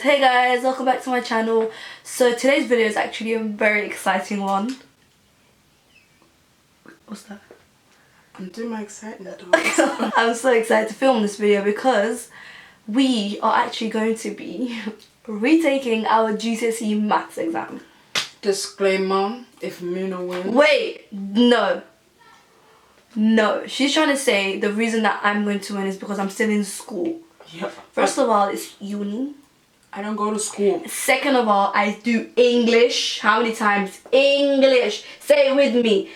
Hey guys, welcome back to my channel. So today's video is actually a very exciting one. What's that? I'm doing my exciting dance. I'm so excited to film this video because we are actually going to be retaking our GCSE maths exam. Disclaimer, if Muna wins. Wait, no. No, she's trying to say the reason that I'm going to win is because I'm still in school. Yep. First of all, it's uni. I don't go to school. Second of all, I do English. How many times? English. Say it with me.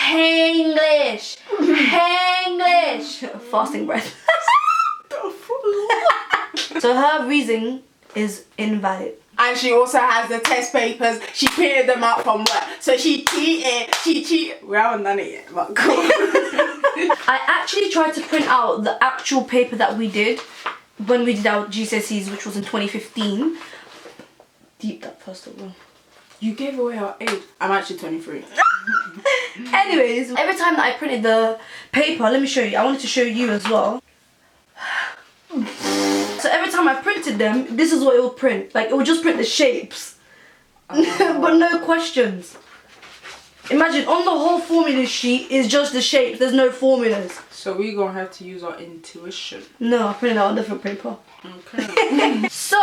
English. English. Fasting breath. So her reason is invalid. And she also has the test papers. She printed them out from work. So she cheated. We haven't done it yet, but cool. I actually tried to print out the actual paper that we did when we did our GCSEs, which was in 2015. Deep that first of all. You gave away our age. I'm actually 23. Anyways, every time that I printed the paper, let me show you. I wanted to show you as well. So every time I printed them, this is what it would print. Like, it would just print the shapes. But no questions. Imagine, on the whole formula sheet is just the shapes. There's no formulas. So we're going to have to use our intuition. No, I printed out a different paper. Okay. So,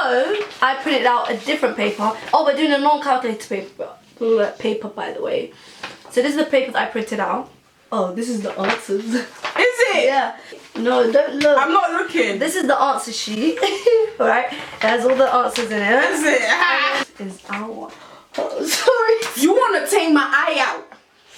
I printed out a different paper. Oh, we're doing a non-calculator paper, by the way. So this is the paper that I printed out. Oh, this is the answers. Is it? Yeah. No, don't look. I'm not looking. This is the answer sheet. Alright? It has all the answers in it. Is it? This is our one. Oh, sorry. You want to take my eye out.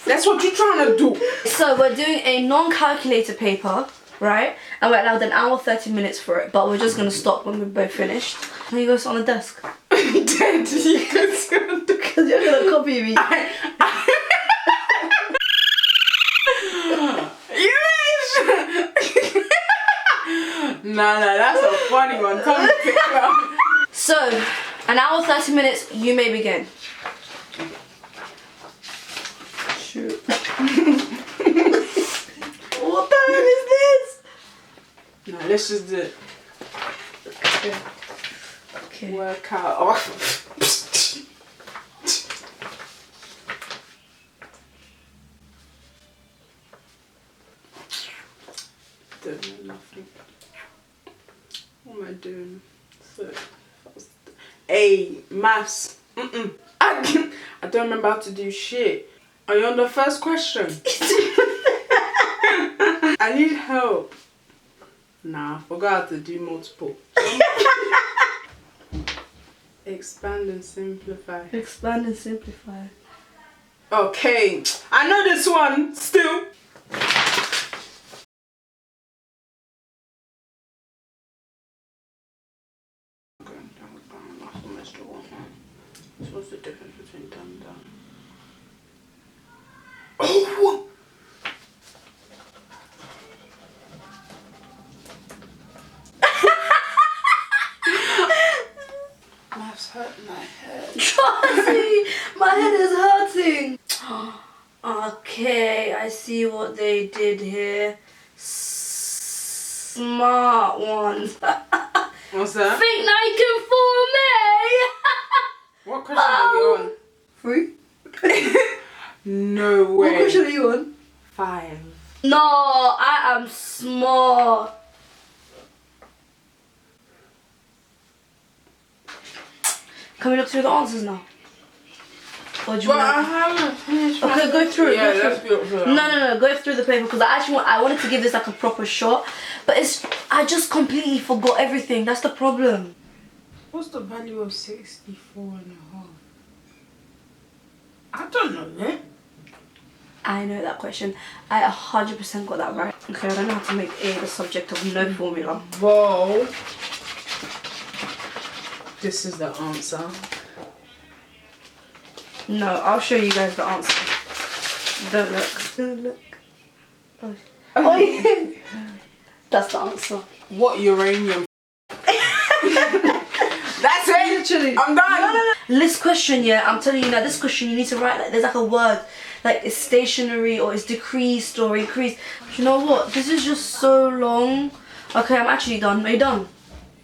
That's what you're trying to do. So we're doing a non-calculator paper, right? And we're allowed an hour 30 minutes for it, but we're just going to stop when we're both finished. Can you go sit on the desk? Dead. You can sit on the Because you're going to copy me. Nah, that's a funny one. Come and pick it up. So, an hour 30 minutes, you may begin. Shoot. What the hell is this? No, let's just do it. Okay. Work out. Oh. Don't know nothing. What am I doing? So, hey, maths. I don't remember how to do shit. Are you on the first question? I need help. Nah, I forgot how to do multiple. Expand and simplify. Expand and simplify. Okay, I know this one still. So what's the difference between down? Oh! Maths hurt my head. Trust me, my head is hurting. Okay, I see what they did here. Smart ones. What's that? Think now you can fool me. What question are you on? 3. No way. What question are you on? 5. No, I am smart. Can we look through the answers now? Or do you But want? I haven't finished. Okay, go through it. Yeah, go through let's it. go through it. No, go through the paper because I wanted to give this like a proper shot, but I just completely forgot everything. That's the problem. What's the value of 64.5? I don't know that. I know that question. I 100% got that right. Okay, I don't know how to make A the subject of no formula. Whoa. This is the answer. No, I'll show you guys the answer. Don't look. Don't look. Oh. Oh. That's the answer. What uranium? That's it. Literally. I'm done. No. This question, yeah, I'm telling you now, this question you need to write, like, there's like a word, like it's stationary or it's decreased or increased. You know what? This is just so long. Okay, I'm actually done. Are you done?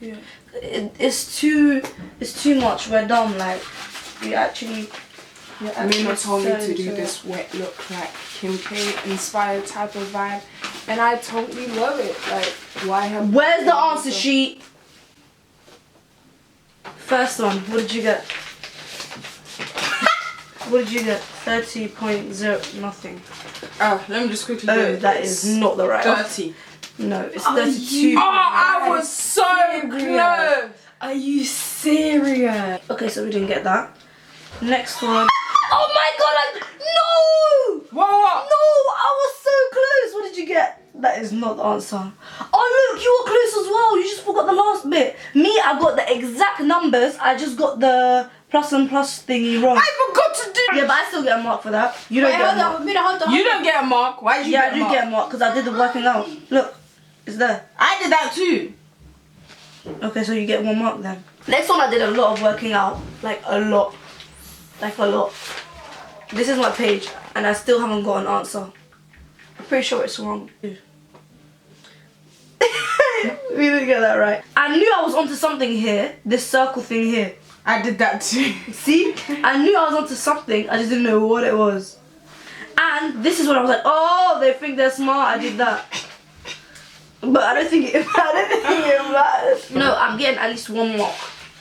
Yeah. it's too much. We're dumb. Like we actually. Mina told me to do this wet look like Kim K inspired type of vibe, and I totally love it. Like, why have? Where's the answer sheet? First one. What did you get? What did you get? 30.0 nothing. Oh, let me just quickly do it. That is not the right 30. No, it's 32. Oh, I was so close. Are you serious? Okay, so we didn't get that. Next one. Oh my god, no! What? No, I was so close. What did you get? That is not the answer. Oh look, you were close as well. You just forgot the last bit. Me, I got the exact numbers. I just got the plus and plus thingy wrong. I forgot to do. Yeah, but I still get a mark for that. You don't get a mark. Hold on. You don't get a mark. Why did you Yeah, get I a do mark? get a mark because I did the working out. Look, it's there. I did that too. Okay, so you get 1 mark then. Next one, I did a lot of working out. Like a lot. Like a lot. This is my page and I still haven't got an answer. I'm pretty sure it's wrong. We didn't get that right. I knew I was onto something here. This circle thing here. I did that too. See? I knew I was onto something. I just didn't know what it was. And this is when I was like, oh, they think they're smart. I did that. But I don't think it matters. No, I'm getting at least 1 mark.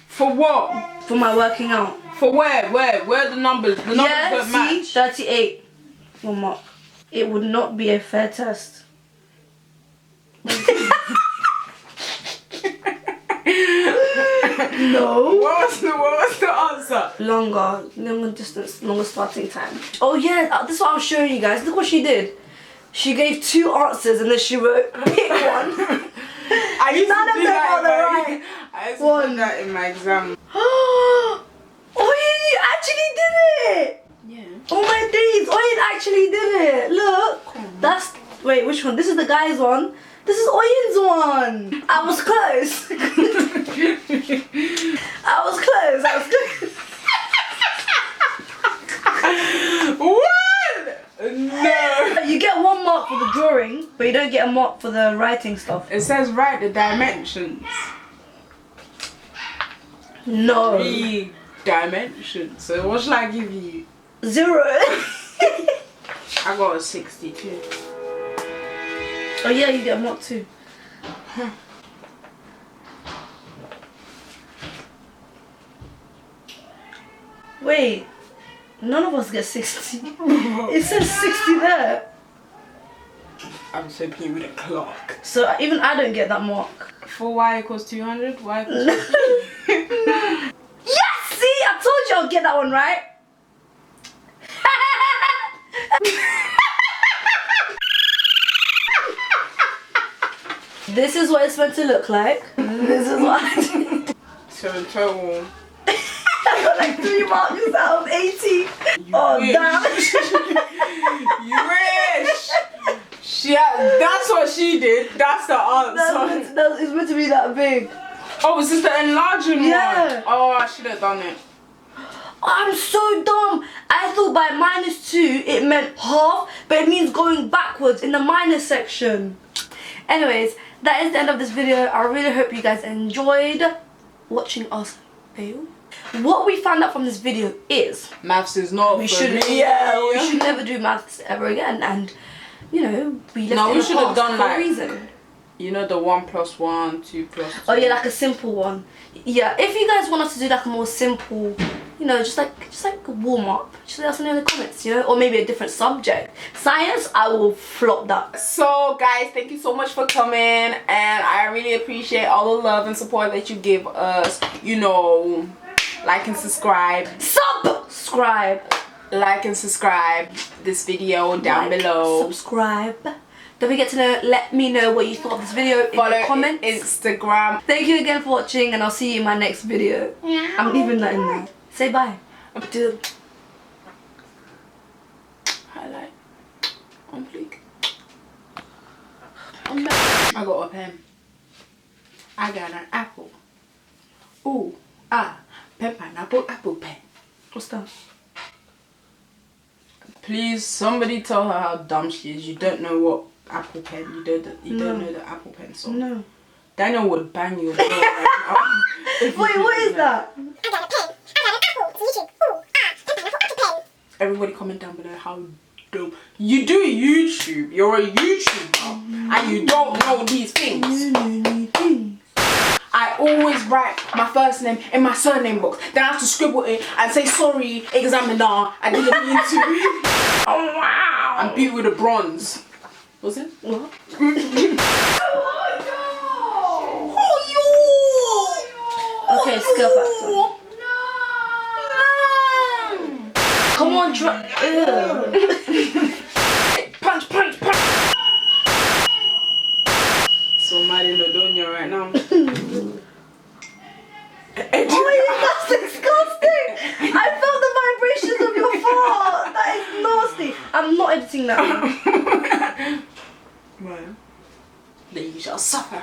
For what? For my working out. For where? Where are the numbers? The numbers don't match. 38. 1 mark. It would not be a fair test. No. What was the answer? Longer distance, longer starting time. Oh yeah, this is what I was showing you guys. Look what she did. She gave 2 answers and then she wrote, pick one. I used None to of do them that are in the my, right I used to one. do that in my exam. Oh, you actually did it. Yeah. Oh my days, Oyen actually did it. Look, that's, wait, which one? This is the guy's one. This is Oyen's one. I was close. I was close. What? No. You get 1 mark for the drawing, but you don't get a mark for the writing stuff. It says write the dimensions. No. 3 dimensions. So what should I give you? 0. I got a 62. Oh yeah, you get a mark too. Wait, none of us get 60. It says 60 there. I'm so pleased with a clock. So even I don't get that mark. For y equals 200, y equals Yes! See, I told you I'll get that one right. This is what it's meant to look like. This is what I did. So in total, I got like 3 marks out of 80. Oh wish. damn. You wish. That's what she did. That's the answer. It's meant to be that big. Oh, is this the enlarging Yeah. one? Oh, I should have done it. I'm so dumb. I thought by -2 it meant half, but it means going backwards in the minus section. Anyways, that is the end of this video. I really hope you guys enjoyed watching us fail. What we found out from this video is Maths is not we for should me. we should never do maths ever again, and you know we left No, it we in the should have past done for a like- reason. You know the 1 + 1, 2 + 2. Oh yeah, like a simple one. Yeah, if you guys want us to do like a more simple, you know, just like a warm up, just let us know in the comments, you know, or maybe a different subject. Science, I will flop that. So guys, thank you so much for coming, and I really appreciate all the love and support that you give us. You know, like and subscribe. Subscribe. Like and subscribe this video down Like, below. Subscribe. Don't forget to let me know what you thought of this video in Follow the comments. Instagram. Thank you again for watching, and I'll see you in my next video. I'm leaving that in there. Say bye. Do Highlight. On fleek. I got a pen. I got an apple. Ooh, pen, pineapple, apple pen. What's that? Please, somebody tell her how dumb she is. You don't know what apple pen. You don't know the apple pen song. No. Daniel would bang you. Right now. Wait, what is that? Everybody comment down below how dope. You do YouTube. You're a YouTuber. And you don't know these things. I always write my first name in my surname box. Then I have to scribble it and say, sorry, examiner, I didn't mean to. Oh, wow. I'm beat with a bronze. Was it? What? Okay, skill factor. Come on, try. Punch, punch, punch. So mad in Odonia right now. Oh, that's disgusting! I felt the vibrations of your fart. That is nasty. I'm not editing that one. Well, then you shall suffer.